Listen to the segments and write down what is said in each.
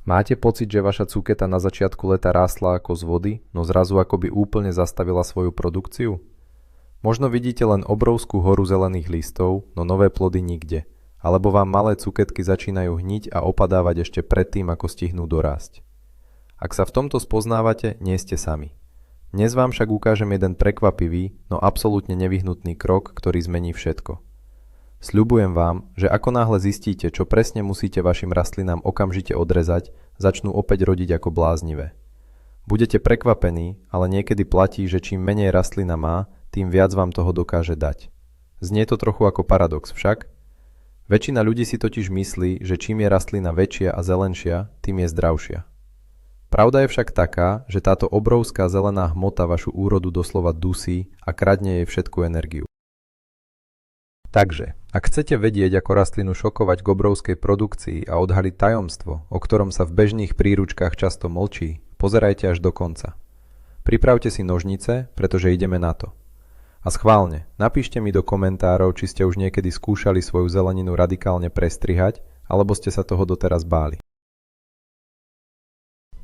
Máte pocit, že vaša cuketa na začiatku leta rástla ako z vody, no zrazu akoby úplne zastavila svoju produkciu? Možno vidíte len obrovskú horu zelených listov, no nové plody nikde. Alebo vám malé cuketky začínajú hniť a opadávať ešte predtým, ako stihnú dorásť. Ak sa v tomto spoznávate, nie ste sami. Dnes vám však ukážem jeden prekvapivý, no absolútne nevyhnutný krok, ktorý zmení všetko. Sľubujem vám, že ako náhle zistíte, čo presne musíte vašim rastlinám okamžite odrezať, začnú opäť rodiť ako bláznivé. Budete prekvapení, ale niekedy platí, že čím menej rastlina má, tým viac vám toho dokáže dať. Znie to trochu ako paradox však? Väčšina ľudí si totiž myslí, že čím je rastlina väčšia a zelenšia, tým je zdravšia. Pravda je však taká, že táto obrovská zelená hmota vašu úrodu doslova dusí a kradne jej všetku energiu. Takže, ak chcete vedieť, ako rastlinu šokovať k obrovskej produkcii a odhaliť tajomstvo, o ktorom sa v bežných príručkách často mlčí, pozerajte až do konca. Pripravte si nožnice, pretože ideme na to. A schválne, napíšte mi do komentárov, či ste už niekedy skúšali svoju zeleninu radikálne prestrihať, alebo ste sa toho doteraz báli.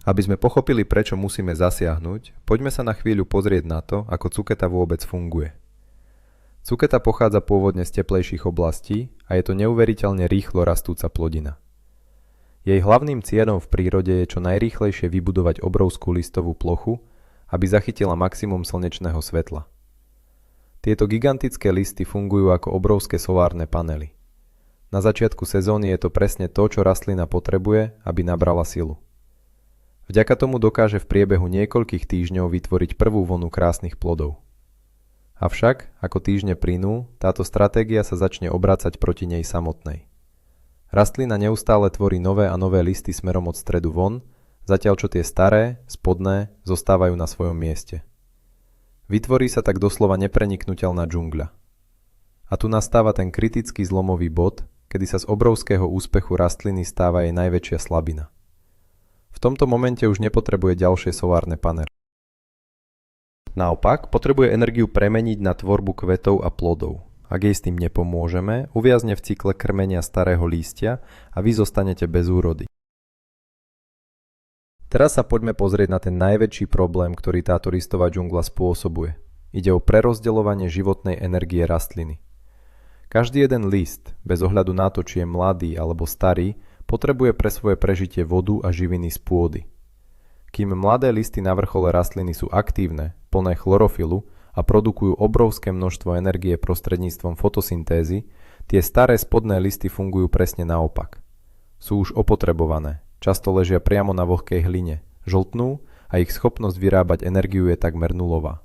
Aby sme pochopili, prečo musíme zasiahnuť, poďme sa na chvíľu pozrieť na to, ako cuketa vôbec funguje. Cuketa pochádza pôvodne z teplejších oblastí a je to neuveriteľne rýchlo rastúca plodina. Jej hlavným cieľom v prírode je čo najrýchlejšie vybudovať obrovskú listovú plochu, aby zachytila maximum slnečného svetla. Tieto gigantické listy fungujú ako obrovské solárne panely. Na začiatku sezóny je to presne to, čo rastlina potrebuje, aby nabrala silu. Vďaka tomu dokáže v priebehu niekoľkých týždňov vytvoriť prvú vlnu krásnych plodov. Avšak, ako týždne plynú, táto stratégia sa začne obracať proti nej samotnej. Rastlina neustále tvorí nové a nové listy smerom od stredu von, zatiaľ čo tie staré, spodné, zostávajú na svojom mieste. Vytvorí sa tak doslova nepreniknuteľná džungľa. A tu nastáva ten kritický zlomový bod, kedy sa z obrovského úspechu rastliny stáva jej najväčšia slabina. V tomto momente už nepotrebuje ďalšie solárne panely. Naopak, potrebuje energiu premeniť na tvorbu kvetov a plodov. Ak jej s tým nepomôžeme, uviazne v cykle krmenia starého lístia a vy zostanete bez úrody. Teraz sa poďme pozrieť na ten najväčší problém, ktorý táto listová džungľa spôsobuje. Ide o prerozdeľovanie životnej energie rastliny. Každý jeden list, bez ohľadu na to, či je mladý alebo starý, potrebuje pre svoje prežitie vodu a živiny z pôdy. Kým mladé listy na vrchole rastliny sú aktívne, plné chlorofilu a produkujú obrovské množstvo energie prostredníctvom fotosyntézy, tie staré spodné listy fungujú presne naopak. Sú už opotrebované. Často ležia priamo na vlhkej hline, žltnú a ich schopnosť vyrábať energiu je takmer nulová.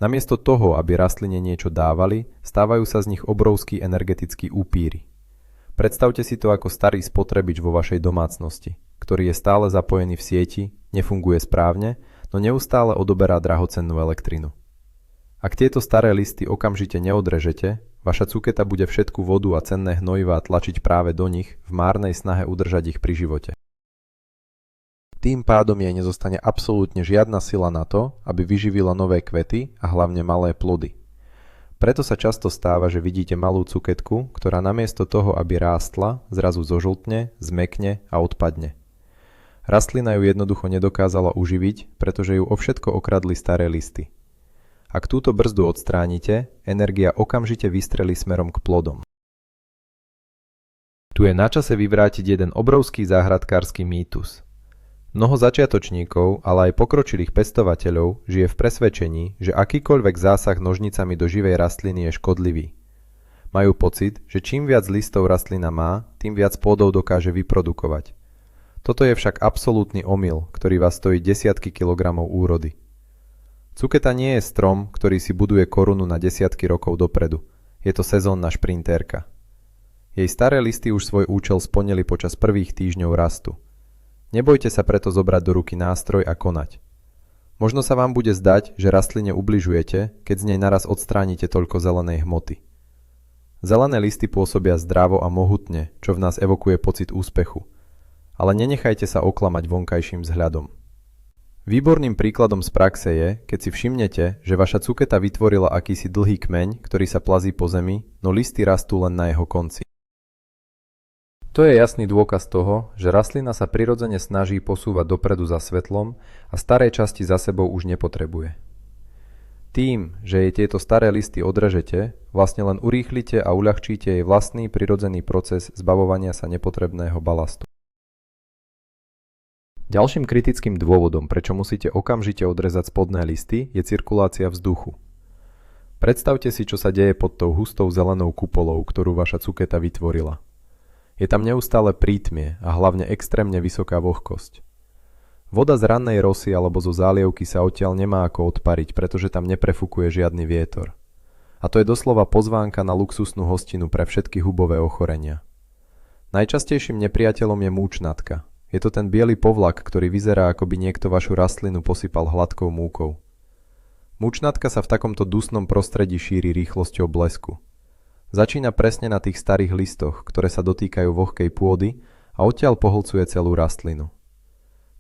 Namiesto toho, aby rastline niečo dávali, stávajú sa z nich obrovskí energetickí upíry. Predstavte si to ako starý spotrebič vo vašej domácnosti, ktorý je stále zapojený v sieti, nefunguje správne, no neustále odoberá drahocennú elektrinu. Ak tieto staré listy okamžite neodrežete, vaša cuketa bude všetku vodu a cenné hnojivá tlačiť práve do nich v márnej snahe udržať ich pri živote. Tým pádom jej nezostane absolútne žiadna sila na to, aby vyživila nové kvety a hlavne malé plody. Preto sa často stáva, že vidíte malú cuketku, ktorá namiesto toho, aby rástla, zrazu zožltne, zmäkne a odpadne. Rastlina ju jednoducho nedokázala uživiť, pretože ju o všetko okradli staré listy. Ak túto brzdu odstránite, energia okamžite vystrelí smerom k plodom. Tu je na čase vyvrátiť jeden obrovský záhradkársky mýtus. Mnoho začiatočníkov, ale aj pokročilých pestovateľov žije v presvedčení, že akýkoľvek zásah nožnicami do živej rastliny je škodlivý. Majú pocit, že čím viac listov rastlina má, tým viac plodov dokáže vyprodukovať. Toto je však absolútny omyl, ktorý vás stojí desiatky kilogramov úrody. Cuketa nie je strom, ktorý si buduje korunu na desiatky rokov dopredu. Je to sezónna šprintérka. Jej staré listy už svoj účel splnili počas prvých týždňov rastu. Nebojte sa preto zobrať do ruky nástroj a konať. Možno sa vám bude zdať, že rastline ubližujete, keď z nej naraz odstránite toľko zelenej hmoty. Zelené listy pôsobia zdravo a mohutne, čo v nás evokuje pocit úspechu. Ale nenechajte sa oklamať vonkajším vzhľadom. Výborným príkladom z praxe je, keď si všimnete, že vaša cuketa vytvorila akýsi dlhý kmeň, ktorý sa plazí po zemi, no listy rastú len na jeho konci. To je jasný dôkaz toho, že rastlina sa prirodzene snaží posúvať dopredu za svetlom a staré časti za sebou už nepotrebuje. Tým, že jej tieto staré listy odrežete, vlastne len urýchlite a uľahčíte jej vlastný prirodzený proces zbavovania sa nepotrebného balastu. Ďalším kritickým dôvodom, prečo musíte okamžite odrezať spodné listy, je cirkulácia vzduchu. Predstavte si, čo sa deje pod tou hustou zelenou kupolou, ktorú vaša cuketa vytvorila. Je tam neustále prítmie a hlavne extrémne vysoká vlhkosť. Voda z rannej rosy alebo zo zálievky sa odtiaľ nemá ako odpariť, pretože tam neprefukuje žiadny vietor. A to je doslova pozvánka na luxusnú hostinu pre všetky hubové ochorenia. Najčastejším nepriateľom je múčnatka. Je to ten biely povlak, ktorý vyzerá, ako by niekto vašu rastlinu posypal hladkou múkou. Múčnatka sa v takomto dusnom prostredí šíri rýchlosťou blesku. Začína presne na tých starých listoch, ktoré sa dotýkajú vlhkej pôdy a odtiaľ pohlcuje celú rastlinu.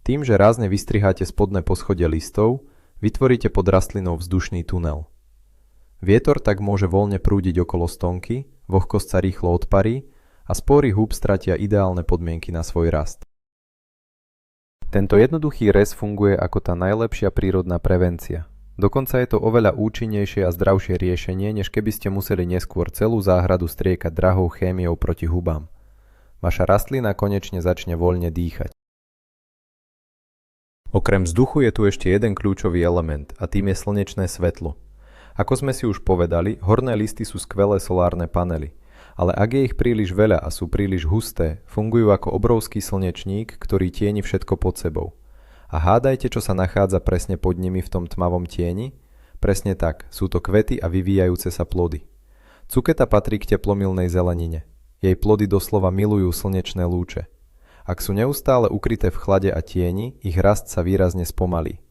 Tým, že rázne vystriháte spodné poschodie listov, vytvoríte pod rastlinou vzdušný tunel. Vietor tak môže voľne prúdiť okolo stonky, vlhkosť sa rýchlo odparí a spory húb stratia ideálne podmienky na svoj rast. Tento jednoduchý rez funguje ako tá najlepšia prírodná prevencia. Dokonca je to oveľa účinnejšie a zdravšie riešenie, než keby ste museli neskôr celú záhradu striekať drahou chémiou proti hubám. Vaša rastlina konečne začne voľne dýchať. Okrem vzduchu je tu ešte jeden kľúčový element a tým je slnečné svetlo. Ako sme si už povedali, horné listy sú skvelé solárne panely, ale ak je ich príliš veľa a sú príliš husté, fungujú ako obrovský slnečník, ktorý tieni všetko pod sebou. A hádajte, čo sa nachádza presne pod nimi v tom tmavom tieni? Presne tak, sú to kvety a vyvíjajúce sa plody. Cuketa patrí k teplomilnej zelenine. Jej plody doslova milujú slnečné lúče. Ak sú neustále ukryté v chlade a tieni, ich rast sa výrazne spomalí.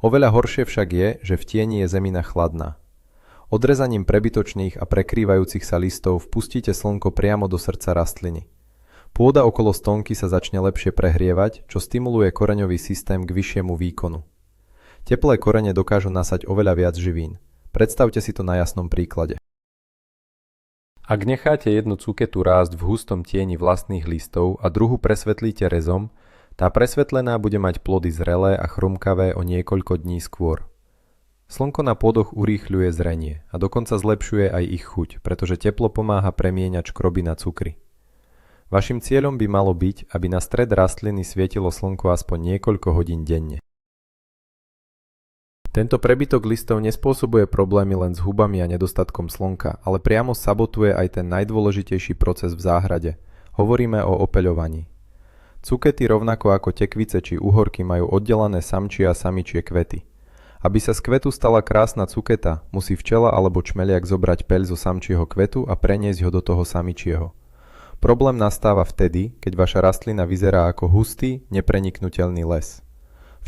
Oveľa horšie však je, že v tieni je zemina chladná. Odrezaním prebytočných a prekrývajúcich sa listov vpustíte slnko priamo do srdca rastliny. Pôda okolo stonky sa začne lepšie prehrievať, čo stimuluje koreňový systém k vyššiemu výkonu. Teplé korene dokážu nasať oveľa viac živín. Predstavte si to na jasnom príklade. Ak necháte jednu cuketu rásť v hustom tieni vlastných listov a druhu presvetlíte rezom, tá presvetlená bude mať plody zrelé a chrumkavé o niekoľko dní skôr. Slnko na pôdoch urýchľuje zrenie a dokonca zlepšuje aj ich chuť, pretože teplo pomáha premieňať škroby na cukry. Vašim cieľom by malo byť, aby na stred rastliny svietilo slnko aspoň niekoľko hodín denne. Tento prebytok listov nespôsobuje problémy len s hubami a nedostatkom slnka, ale priamo sabotuje aj ten najdôležitejší proces v záhrade. Hovoríme o opeľovaní. Cukety rovnako ako tekvice či uhorky majú oddelené samčie a samičie kvety. Aby sa z kvetu stala krásna cuketa, musí včela alebo čmeliak zobrať peľ zo samčieho kvetu a preniesť ho do toho samičieho. Problém nastáva vtedy, keď vaša rastlina vyzerá ako hustý, nepreniknuteľný les.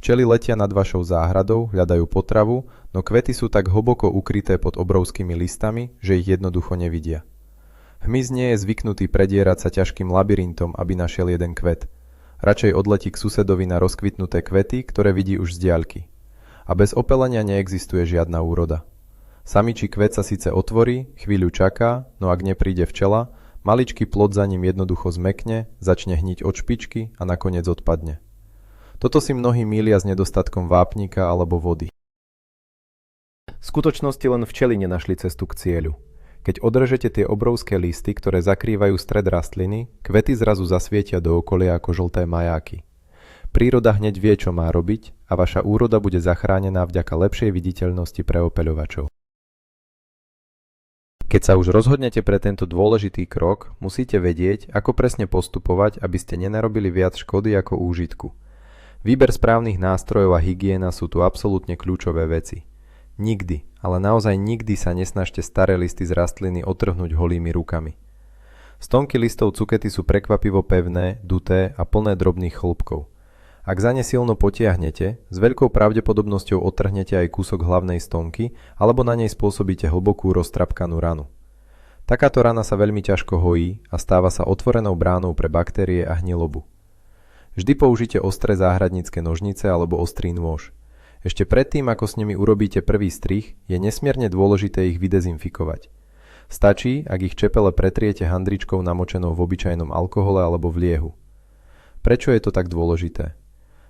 Včely letia nad vašou záhradou, hľadajú potravu, no kvety sú tak hlboko ukryté pod obrovskými listami, že ich jednoducho nevidia. Hmyz nie je zvyknutý predierať sa ťažkým labyrintom, aby našiel jeden kvet. Radšej odletí k susedovi na rozkvitnuté kvety, ktoré vidí už z diaľky. A bez opelenia neexistuje žiadna úroda. Samičí kvet sa síce otvorí, chvíľu čaká, no ak nepríde včela, maličký plod za ním jednoducho zmekne, začne hniť od špičky a nakoniec odpadne. Toto si mnohí mýlia s nedostatkom vápnika alebo vody. V skutočnosti len včely nenašli cestu k cieľu. Keď odrežete tie obrovské listy, ktoré zakrývajú stred rastliny, kvety zrazu zasvietia do okolia ako žlté majáky. Príroda hneď vie, čo má robiť a vaša úroda bude zachránená vďaka lepšej viditeľnosti pre opeľovačov. Keď sa už rozhodnete pre tento dôležitý krok, musíte vedieť, ako presne postupovať, aby ste nenarobili viac škody ako úžitku. Výber správnych nástrojov a hygiena sú tu absolútne kľúčové veci. Nikdy, ale naozaj nikdy sa nesnažte staré listy z rastliny otrhnúť holými rukami. Stonky listov cukety sú prekvapivo pevné, duté a plné drobných chlpkov. Ak za ne silno potiahnete, s veľkou pravdepodobnosťou odtrhnete aj kúsok hlavnej stonky alebo na nej spôsobíte hlbokú roztrapkanú ranu. Takáto rana sa veľmi ťažko hojí a stáva sa otvorenou bránou pre baktérie a hnilobu. Vždy použite ostré záhradnícke nožnice alebo ostrý nôž. Ešte predtým, ako s nimi urobíte prvý strih, je nesmierne dôležité ich vydezinfikovať. Stačí, ak ich čepele pretriete handričkou namočenou v obyčajnom alkohole alebo v liehu. Prečo je to tak dôležité?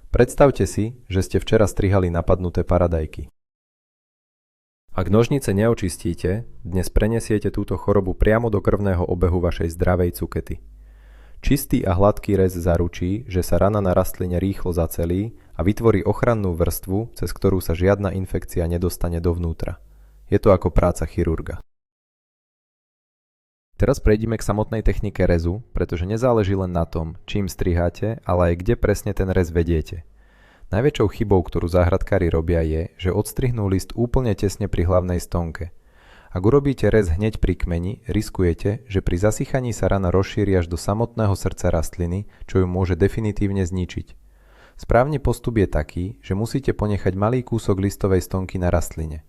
Predstavte si, že ste včera strihali napadnuté paradajky. Ak nožnice neočistíte, dnes prenesiete túto chorobu priamo do krvného obehu vašej zdravej cukety. Čistý a hladký rez zaručí, že sa rana na rastline rýchlo zacelí a vytvorí ochrannú vrstvu, cez ktorú sa žiadna infekcia nedostane dovnútra. Je to ako práca chirurga. Teraz prejdime k samotnej technike rezu, pretože nezáleží len na tom, čím striháte, ale aj kde presne ten rez vediete. Najväčšou chybou, ktorú záhradkári robia, je, že odstrihnú list úplne tesne pri hlavnej stonke. Ak urobíte rez hneď pri kmeni, riskujete, že pri zasychaní sa rana rozšíri až do samotného srdca rastliny, čo ju môže definitívne zničiť. Správny postup je taký, že musíte ponechať malý kúsok listovej stonky na rastline.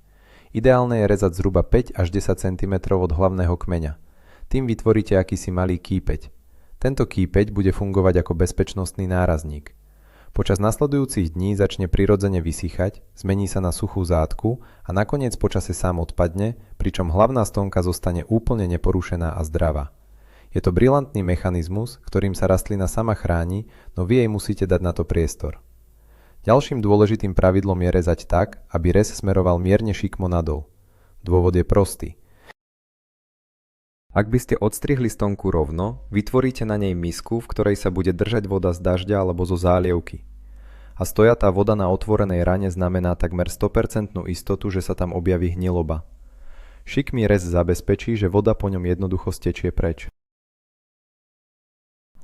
Ideálne je rezať zhruba 5 až 10 cm od hlavného kmeňa. Tým vytvoríte akýsi malý kýpeť. Tento kýpeť bude fungovať ako bezpečnostný nárazník. Počas nasledujúcich dní začne prirodzene vysychať, zmení sa na suchú zátku a nakoniec počase sám odpadne, pričom hlavná stonka zostane úplne neporušená a zdravá. Je to brilantný mechanizmus, ktorým sa rastlina sama chráni, no vy jej musíte dať na to priestor. Ďalším dôležitým pravidlom je rezať tak, aby rez smeroval mierne šikmo nadol. Dôvod je prostý. Ak by ste odstrihli stonku rovno, vytvoríte na nej misku, v ktorej sa bude držať voda z dažďa alebo zo zálievky. A stojatá voda na otvorenej rane znamená takmer 100% istotu, že sa tam objaví hniloba. Šikmý rez zabezpečí, že voda po ňom jednoducho stečie preč.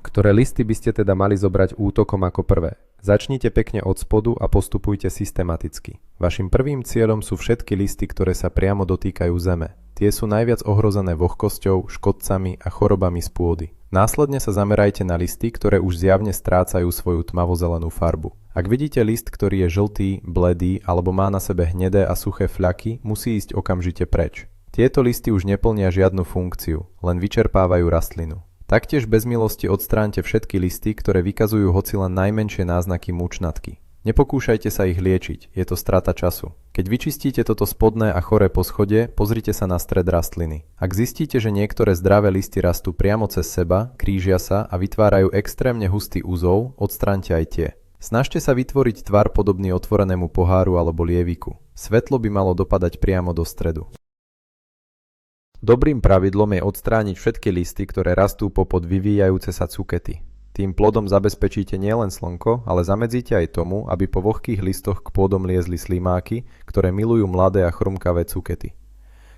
Ktoré listy by ste teda mali zobrať útokom ako prvé? Začnite pekne od spodu a postupujte systematicky. Vašim prvým cieľom sú všetky listy, ktoré sa priamo dotýkajú zeme. Tie sú najviac ohrozené vlhkosťou, škodcami a chorobami z pôdy. Následne sa zamerajte na listy, ktoré už zjavne strácajú svoju tmavozelenú farbu. Ak vidíte list, ktorý je žltý, bledý alebo má na sebe hnedé a suché fľaky, musí ísť okamžite preč. Tieto listy už neplnia žiadnu funkciu, len vyčerpávajú rastlinu. Taktiež bez milosti odstráňte všetky listy, ktoré vykazujú hoci len najmenšie náznaky mučnatky. Nepokúšajte sa ich liečiť, je to strata času. Keď vyčistíte toto spodné a choré poschodie, pozrite sa na stred rastliny. Ak zistíte, že niektoré zdravé listy rastú priamo cez seba, krížia sa a vytvárajú extrémne hustý úzol, odstráňte aj tie. Snažte sa vytvoriť tvar podobný otvorenému poháru alebo lieviku. Svetlo by malo dopadať priamo do stredu. Dobrým pravidlom je odstrániť všetky listy, ktoré rastú popod vyvíjajúce sa cukety. Tým plodom zabezpečíte nielen slnko, ale zamedzíte aj tomu, aby po vlhkých listoch k pôdom liezli slimáky, ktoré milujú mladé a chrumkavé cukety.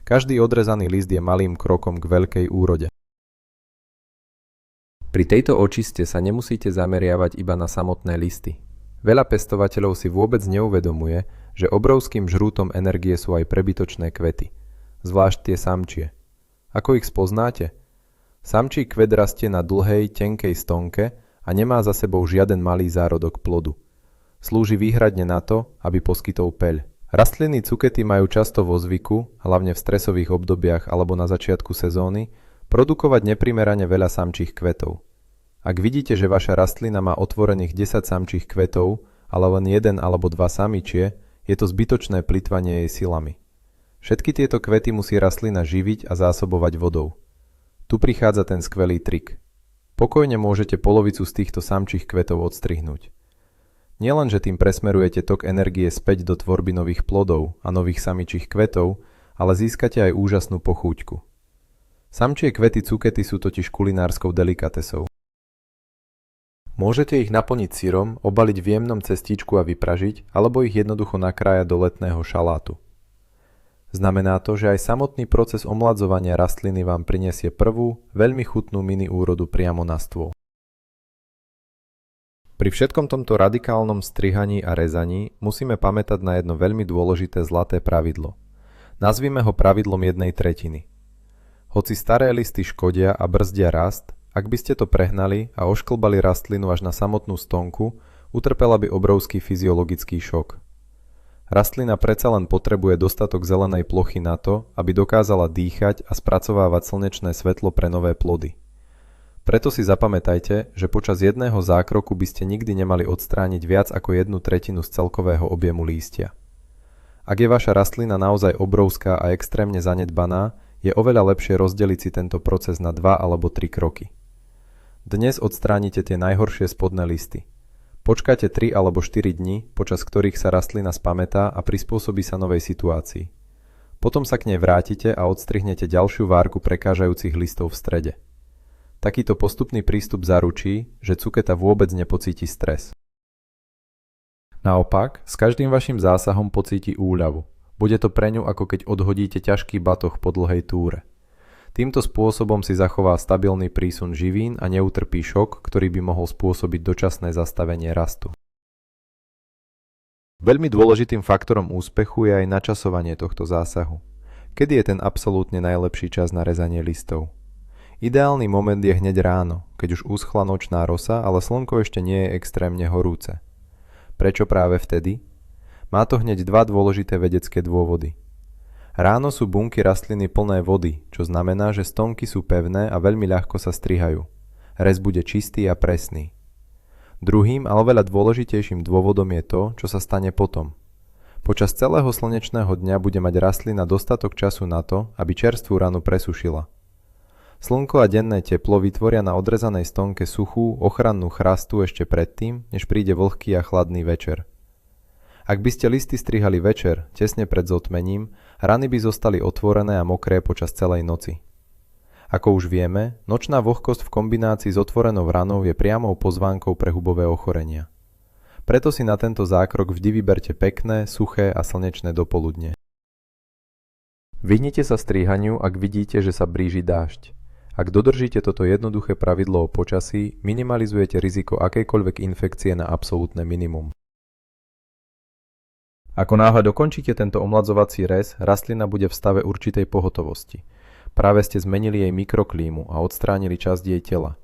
Každý odrezaný list je malým krokom k veľkej úrode. Pri tejto očiste sa nemusíte zameriavať iba na samotné listy. Veľa pestovateľov si vôbec neuvedomuje, že obrovským žrútom energie sú aj prebytočné kvety, zvlášť tie samčie. Ako ich spoznáte? Samčí kvet rastie na dlhej, tenkej stonke a nemá za sebou žiaden malý zárodok plodu. Slúži výhradne na to, aby poskytol peľ. Rastliny cukety majú často vo zvyku, hlavne v stresových obdobiach alebo na začiatku sezóny, produkovať neprimerane veľa samčích kvetov. Ak vidíte, že vaša rastlina má otvorených 10 samčích kvetov, ale len 1 alebo 2 samičie, je to zbytočné plytvanie jej silami. Všetky tieto kvety musí rastlina živiť a zásobovať vodou. Tu prichádza ten skvelý trik. Pokojne môžete polovicu z týchto samčích kvetov odstrihnúť. Nielen, že tým presmerujete tok energie späť do tvorby nových plodov a nových samičích kvetov, ale získate aj úžasnú pochúťku. Samčie kvety cukety sú totiž kulinárskou delikatesou. Môžete ich naplniť syrom, obaliť v jemnom cestíčku a vypražiť, alebo ich jednoducho nakrájať do letného šalátu. Znamená to, že aj samotný proces omladzovania rastliny vám prinesie prvú, veľmi chutnú mini úrodu priamo na stôl. Pri všetkom tomto radikálnom strihaní a rezaní musíme pamätať na jedno veľmi dôležité zlaté pravidlo. Nazvime ho pravidlom 1/3. Hoci staré listy škodia a brzdia rast, ak by ste to prehnali a ošklbali rastlinu až na samotnú stonku, utrpela by obrovský fyziologický šok. Rastlina predsa len potrebuje dostatok zelenej plochy na to, aby dokázala dýchať a spracovávať slnečné svetlo pre nové plody. Preto si zapamätajte, že počas jedného zákroku by ste nikdy nemali odstrániť viac ako 1/3 z celkového objemu lístia. Ak je vaša rastlina naozaj obrovská a extrémne zanedbaná, je oveľa lepšie rozdeliť si tento proces na 2 alebo 3 kroky. Dnes odstránite tie najhoršie spodné listy. Počkajte 3 alebo 4 dni, počas ktorých sa rastlina spamätá a prispôsobí sa novej situácii. Potom sa k nej vrátite a odstrihnete ďalšiu várku prekážajúcich listov v strede. Takýto postupný prístup zaručí, že cuketa vôbec nepocíti stres. Naopak, s každým vašim zásahom pocíti úľavu. Bude to pre ňu, ako keď odhodíte ťažký batoh po dlhej túre. Týmto spôsobom si zachová stabilný prísun živín a neutrpí šok, ktorý by mohol spôsobiť dočasné zastavenie rastu. Veľmi dôležitým faktorom úspechu je aj načasovanie tohto zásahu. Kedy je ten absolútne najlepší čas na rezanie listov? Ideálny moment je hneď ráno, keď už uschla nočná rosa, ale slnko ešte nie je extrémne horúce. Prečo práve vtedy? Má to hneď 2 dôležité vedecké dôvody. Ráno sú bunky rastliny plné vody, čo znamená, že stonky sú pevné a veľmi ľahko sa strihajú. Rez bude čistý a presný. Druhým, ale oveľa dôležitejším dôvodom je to, čo sa stane potom. Počas celého slnečného dňa bude mať rastlina dostatok času na to, aby čerstvú ranu presušila. Slnko a denné teplo vytvoria na odrezanej stonke suchú, ochrannú chrastu ešte predtým, než príde vlhký a chladný večer. Ak by ste listy strihali večer, tesne pred zotmením, rany by zostali otvorené a mokré počas celej noci. Ako už vieme, nočná vlhkosť v kombinácii s otvorenou ranou je priamou pozvánkou pre hubové ochorenia. Preto si na tento zákrok vždy vyberte pekné, suché a slnečné dopoludne. Vyhnite sa strihaniu, ak vidíte, že sa blíži dážď. Ak dodržíte toto jednoduché pravidlo o počasí, minimalizujete riziko akejkoľvek infekcie na absolútne minimum. Ako náhle dokončíte tento omladzovací rez, rastlina bude v stave určitej pohotovosti. Práve ste zmenili jej mikroklímu a odstránili časť jej tela.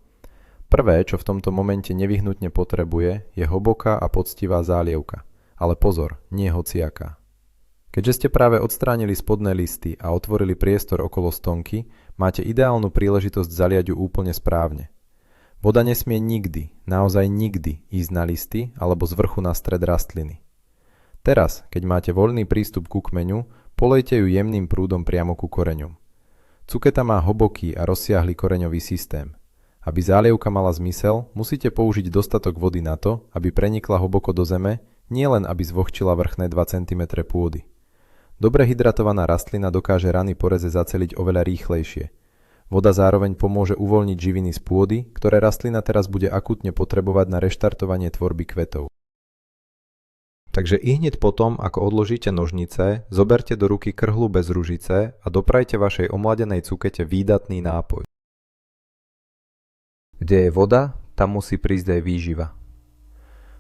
Prvé, čo v tomto momente nevyhnutne potrebuje, je hlboká a poctivá zálievka. Ale pozor, nie hociaká. Keďže ste práve odstránili spodné listy a otvorili priestor okolo stonky, máte ideálnu príležitosť zaliať ju úplne správne. Voda nesmie nikdy, naozaj nikdy ísť na listy alebo z vrchu na stred rastliny. Teraz, keď máte voľný prístup ku kmeňu, polejte ju jemným prúdom priamo ku koreňom. Cuketa má hlboký a rozsiahly koreňový systém. Aby zálievka mala zmysel, musíte použiť dostatok vody na to, aby prenikla hlboko do zeme, nielen aby zvlhčila vrchné 2 cm pôdy. Dobre hydratovaná rastlina dokáže rany po reze zaceliť oveľa rýchlejšie. Voda zároveň pomôže uvoľniť živiny z pôdy, ktoré rastlina teraz bude akútne potrebovať na reštartovanie tvorby kvetov. Takže ihneď potom, ako odložíte nožnice, zoberte do ruky krhlu bez ružice a doprajte vašej omladenej cukete výdatný nápoj. Kde je voda, tam musí prísť aj výživa.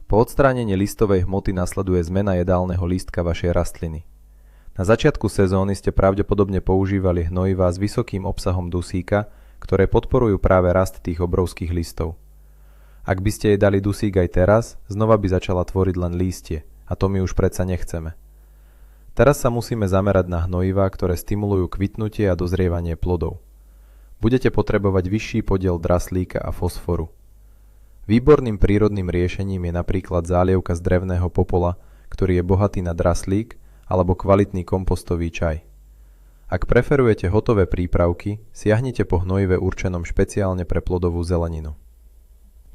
Po odstránení listovej hmoty nasleduje zmena jedálneho lístka vašej rastliny. Na začiatku sezóny ste pravdepodobne používali hnojivá s vysokým obsahom dusíka, ktoré podporujú práve rast tých obrovských listov. Ak by ste jej dali dusík aj teraz, znova by začala tvoriť len lístie. A to my už predsa nechceme. Teraz sa musíme zamerať na hnojivá, ktoré stimulujú kvitnutie a dozrievanie plodov. Budete potrebovať vyšší podiel draslíka a fosforu. Výborným prírodným riešením je napríklad zálievka z drevného popola, ktorý je bohatý na draslík, alebo kvalitný kompostový čaj. Ak preferujete hotové prípravky, siahnite po hnojive určenom špeciálne pre plodovú zeleninu.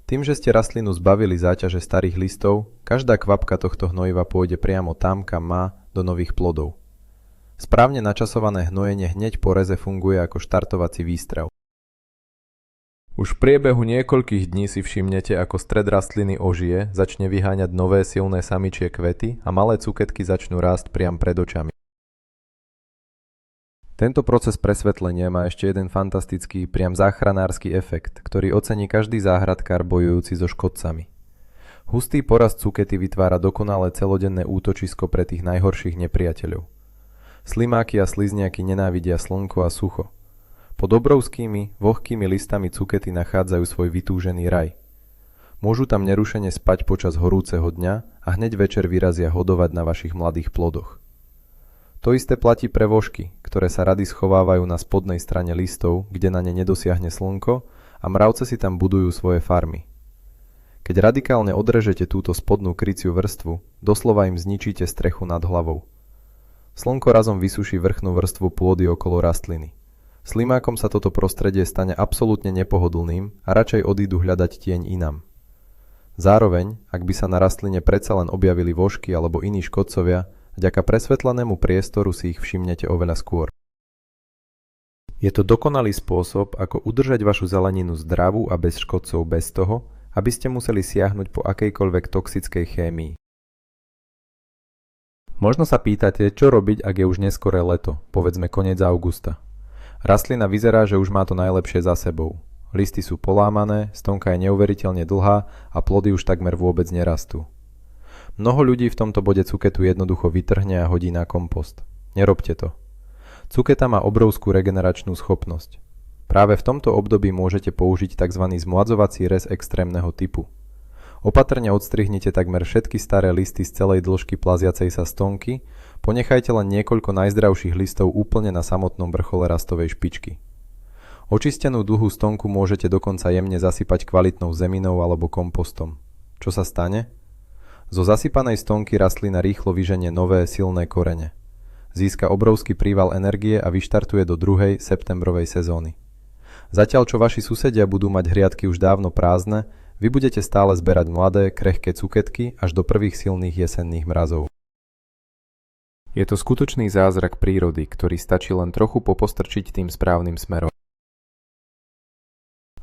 Tým, že ste rastlinu zbavili záťaže starých listov, každá kvapka tohto hnojiva pôjde priamo tam, kam má, do nových plodov. Správne načasované hnojenie hneď po reze funguje ako štartovací výstrel. Už v priebehu niekoľkých dní si všimnete, ako stred rastliny ožije, začne vyháňať nové silné samičie kvety a malé cuketky začnú rásť priam pred očami. Tento proces presvetlenia má ešte jeden fantastický, priam záchranársky efekt, ktorý ocení každý záhradkár bojujúci so škodcami. Hustý porast cukety vytvára dokonalé celodenné útočisko pre tých najhorších nepriateľov. Slimáky a slizniaky nenávidia slnko a sucho. Pod obrovskými, vlhkými listami cukety nachádzajú svoj vytúžený raj. Môžu tam nerušene spať počas horúceho dňa a hneď večer vyrazia hodovať na vašich mladých plodoch. To isté platí pre vožky, ktoré sa rady schovávajú na spodnej strane listov, kde na ne nedosiahne slnko, a mravce si tam budujú svoje farmy. Keď radikálne odrežete túto spodnú kryciu vrstvu, doslova im zničíte strechu nad hlavou. Slnko razom vysuší vrchnú vrstvu pôdy okolo rastliny. Slimákom sa toto prostredie stane absolútne nepohodlným a radšej odídu hľadať tieň inam. Zároveň, ak by sa na rastline predsa len objavili vožky alebo iní škodcovia, vďaka presvetlenému priestoru si ich všimnete oveľa skôr. Je to dokonalý spôsob, ako udržať vašu zeleninu zdravú a bez škodcov bez toho, aby ste museli siahnuť po akejkoľvek toxickej chémii. Možno sa pýtate, čo robiť, ak je už neskoré leto, povedzme koniec augusta. Rastlina vyzerá, že už má to najlepšie za sebou. Listy sú polámané, stonka je neuveriteľne dlhá a plody už takmer vôbec nerastú. Mnoho ľudí v tomto bode cuketu jednoducho vytrhne a hodí na kompost. Nerobte to. Cuketa má obrovskú regeneračnú schopnosť. Práve v tomto období môžete použiť tzv. Zmladzovací rez extrémneho typu. Opatrne odstrihnite takmer všetky staré listy z celej dĺžky plaziacej sa stonky, ponechajte len niekoľko najzdravších listov úplne na samotnom vrchole rastovej špičky. Očistenú dlhú stonku môžete dokonca jemne zasypať kvalitnou zeminou alebo kompostom. Čo sa stane? Zo zasypanej stonky rastlina rýchlo vyženie nové, silné korene. Získa obrovský príval energie a vyštartuje do druhej septembrovej sezóny. Zatiaľ čo vaši susedia budú mať hriadky už dávno prázdne, vy budete stále zberať mladé, krehké cuketky až do prvých silných jesenných mrazov. Je to skutočný zázrak prírody, ktorý stačí len trochu popostrčiť tým správnym smerom.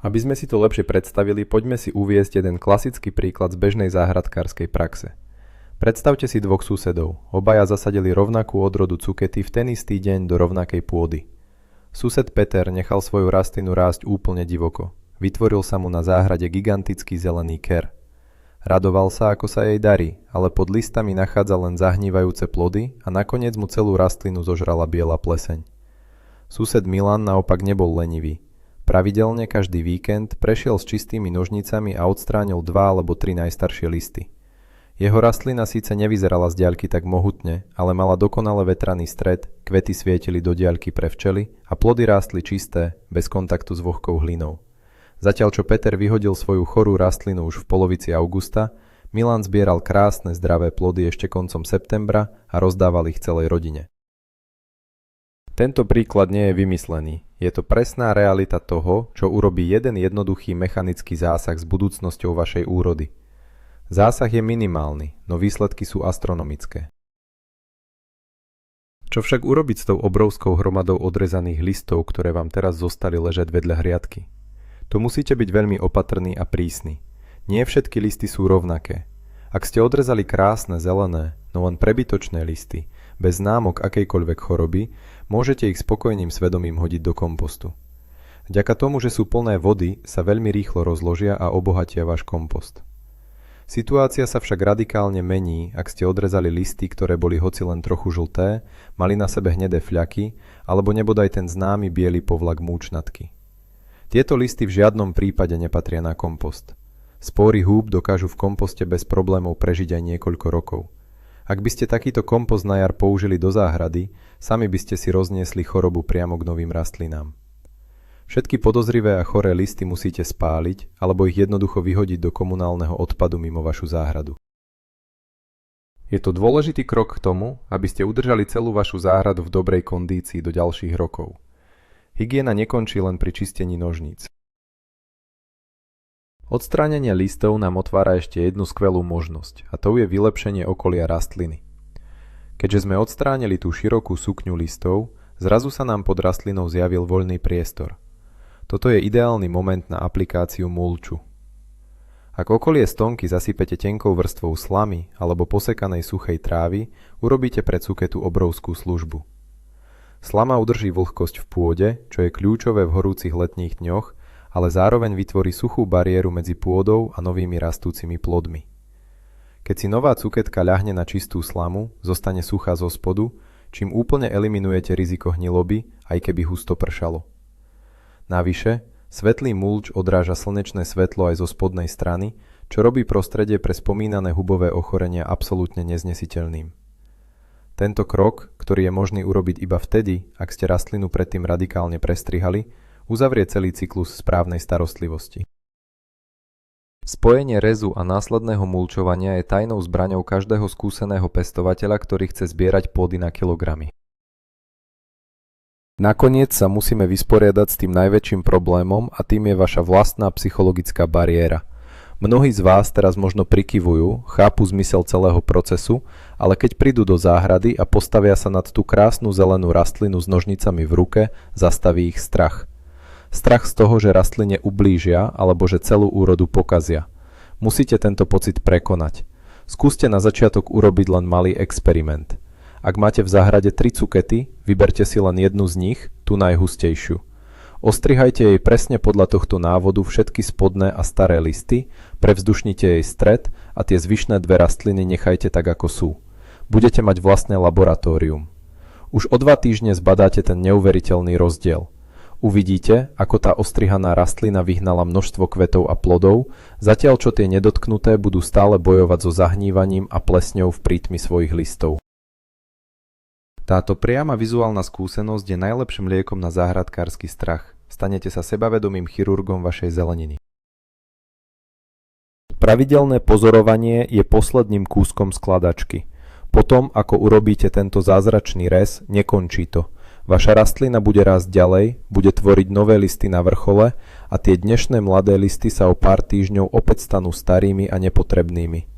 Aby sme si to lepšie predstavili, poďme si uviesť jeden klasický príklad z bežnej záhradkárskej praxe. Predstavte si dvoch susedov. Obaja zasadili rovnakú odrodu cukety v ten istý deň do rovnakej pôdy. Sused Peter nechal svoju rastlinu rásť úplne divoko. Vytvoril sa mu na záhrade gigantický zelený ker. Radoval sa, ako sa jej darí, ale pod listami nachádza len zahnívajúce plody a nakoniec mu celú rastlinu zožrala biela pleseň. Sused Milan naopak nebol lenivý. Pravidelne každý víkend prešiel s čistými nožnicami a odstránil 2 alebo 3 najstaršie listy. Jeho rastlina síce nevyzerala z diaľky tak mohutne, ale mala dokonale vetraný stred, kvety svietili do diaľky pre včely a plody rástli čisté, bez kontaktu s vlhkou hlinou. Zatiaľ čo Peter vyhodil svoju chorú rastlinu už v polovici augusta, Milan zbieral krásne zdravé plody ešte koncom septembra a rozdával ich celej rodine. Tento príklad nie je vymyslený. Je to presná realita toho, čo urobí jeden jednoduchý mechanický zásah s budúcnosťou vašej úrody. Zásah je minimálny, no výsledky sú astronomické. Čo však urobiť s tou obrovskou hromadou odrezaných listov, ktoré vám teraz zostali ležať vedľa hriadky? Tu musíte byť veľmi opatrní a prísni. Nie všetky listy sú rovnaké. Ak ste odrezali krásne zelené, no len prebytočné listy, bez známok akejkoľvek choroby, môžete ich spokojným svedomím hodiť do kompostu. Vďaka tomu, že sú plné vody, sa veľmi rýchlo rozložia a obohatia váš kompost. Situácia sa však radikálne mení, ak ste odrezali listy, ktoré boli hoci len trochu žlté, mali na sebe hnedé fľaky, alebo nebodaj ten známy biely povlak múčnatky. Tieto listy v žiadnom prípade nepatria na kompost. Spory húb dokážu v komposte bez problémov prežiť aj niekoľko rokov. Ak by ste takýto kompost na jar použili do záhrady, sami by ste si rozniesli chorobu priamo k novým rastlinám. Všetky podozrivé a choré listy musíte spáliť, alebo ich jednoducho vyhodiť do komunálneho odpadu mimo vašu záhradu. Je to dôležitý krok k tomu, aby ste udržali celú vašu záhradu v dobrej kondícii do ďalších rokov. Hygiena nekončí len pri čistení nožníc. Odstránenie listov nám otvára ešte jednu skvelú možnosť, a to je vylepšenie okolia rastliny. Keďže sme odstránili tú širokú sukňu listov, zrazu sa nám pod rastlinou zjavil voľný priestor. Toto je ideálny moment na aplikáciu mulču. Ak okolie stonky zasypete tenkou vrstvou slamy alebo posekanej suchej trávy, urobíte pre cuketu obrovskú službu. Slama udrží vlhkosť v pôde, čo je kľúčové v horúcich letných dňoch, ale zároveň vytvorí suchú bariéru medzi pôdou a novými rastúcimi plodmi. Keď si nová cuketka ľahne na čistú slamu, zostane suchá zo spodu, čím úplne eliminujete riziko hniloby, aj keby husto pršalo. Navyše, svetlý mulč odráža slnečné svetlo aj zo spodnej strany, čo robí prostredie pre spomínané hubové ochorenia absolútne neznesiteľným. Tento krok, ktorý je možný urobiť iba vtedy, ak ste rastlinu predtým radikálne prestrihali, uzavrie celý cyklus správnej starostlivosti. Spojenie rezu a následného mulčovania je tajnou zbraňou každého skúseného pestovateľa, ktorý chce zbierať pôdy na kilogramy. Nakoniec sa musíme vysporiadať s tým najväčším problémom a tým je vaša vlastná psychologická bariéra. Mnohí z vás teraz možno prikyvujú, chápu zmysel celého procesu, ale keď prídu do záhrady a postavia sa nad tú krásnu zelenú rastlinu s nožnicami v ruke, zastaví ich strach. Strach z toho, že rastline ublížia alebo že celú úrodu pokazia. Musíte tento pocit prekonať. Skúste na začiatok urobiť len malý experiment. Ak máte v záhrade 3 cukety, vyberte si len jednu z nich, tú najhustejšiu. Ostrihajte jej presne podľa tohto návodu všetky spodné a staré listy, prevzdušnite jej stred a tie zvyšné 2 rastliny nechajte tak ako sú. Budete mať vlastné laboratórium. Už o 2 týždne zbadáte ten neuveriteľný rozdiel. Uvidíte, ako tá ostrihaná rastlina vyhnala množstvo kvetov a plodov, zatiaľ čo tie nedotknuté budú stále bojovať so zahnívaním a plesňou v prítmi svojich listov. Táto priama vizuálna skúsenosť je najlepším liekom na záhradkársky strach. Stanete sa sebavedomým chirurgom vašej zeleniny. Pravidelné pozorovanie je posledným kúskom skladačky. Potom, ako urobíte tento zázračný rez, nekončí to. Vaša rastlina bude rásť ďalej, bude tvoriť nové listy na vrchole a tie dnešné mladé listy sa o pár týždňov opäť stanú starými a nepotrebnými.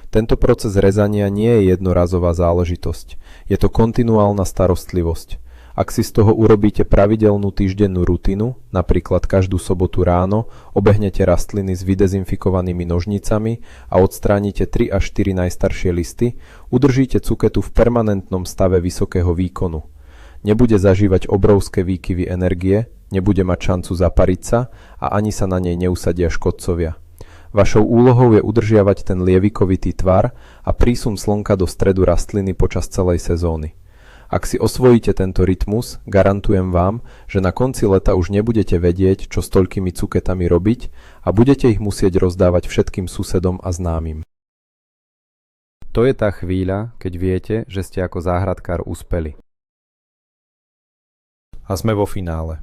Tento proces rezania nie je jednorazová záležitosť. Je to kontinuálna starostlivosť. Ak si z toho urobíte pravidelnú týždennú rutinu, napríklad každú sobotu ráno, obehnete rastliny s vydezinfikovanými nožnicami a odstránite 3 až 4 najstaršie listy, udržíte cuketu v permanentnom stave vysokého výkonu. Nebude zažívať obrovské výkyvy energie, nebude mať šancu zapariť sa a ani sa na nej neusadia škodcovia. Vašou úlohou je udržiavať ten lievikovitý tvar a prísun slnka do stredu rastliny počas celej sezóny. Ak si osvojíte tento rytmus, garantujem vám, že na konci leta už nebudete vedieť, čo s toľkými cuketami robiť a budete ich musieť rozdávať všetkým susedom a známym. To je tá chvíľa, keď viete, že ste ako záhradkár uspeli. A sme vo finále.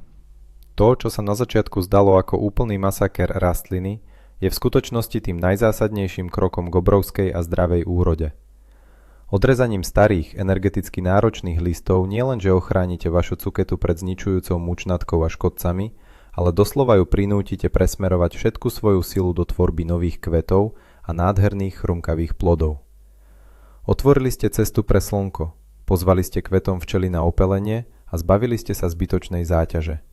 To, čo sa na začiatku zdalo ako úplný masaker rastliny, je v skutočnosti tým najzásadnejším krokom k obrovskej a zdravej úrode. Odrezaním starých, energeticky náročných listov nielenže ochránite vašu cuketu pred zničujúcou mučnatkou a škodcami, ale doslova ju prinútite presmerovať všetku svoju silu do tvorby nových kvetov a nádherných chrumkavých plodov. Otvorili ste cestu pre slnko, pozvali ste kvetom včely na opelenie a zbavili ste sa zbytočnej záťaže.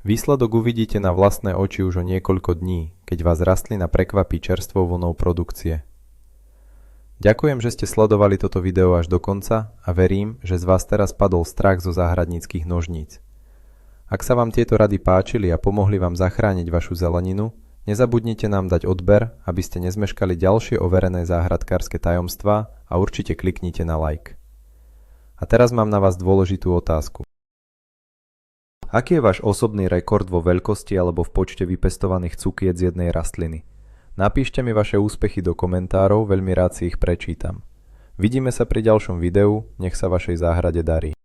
Výsledok uvidíte na vlastné oči už o niekoľko dní, keď vás rastlina prekvapí čerstvou vlnou produkcie. Ďakujem, že ste sledovali toto video až do konca a verím, že z vás teraz padol strach zo záhradníckych nožníc. Ak sa vám tieto rady páčili a pomohli vám zachrániť vašu zeleninu, nezabudnite nám dať odber, aby ste nezmeškali ďalšie overené záhradkárske tajomstvá a určite kliknite na like. A teraz mám na vás dôležitú otázku. Aký je váš osobný rekord vo veľkosti alebo v počte vypestovaných cukiet z jednej rastliny? Napíšte mi vaše úspechy do komentárov, veľmi rád si ich prečítam. Vidíme sa pri ďalšom videu, nech sa vašej záhrade darí.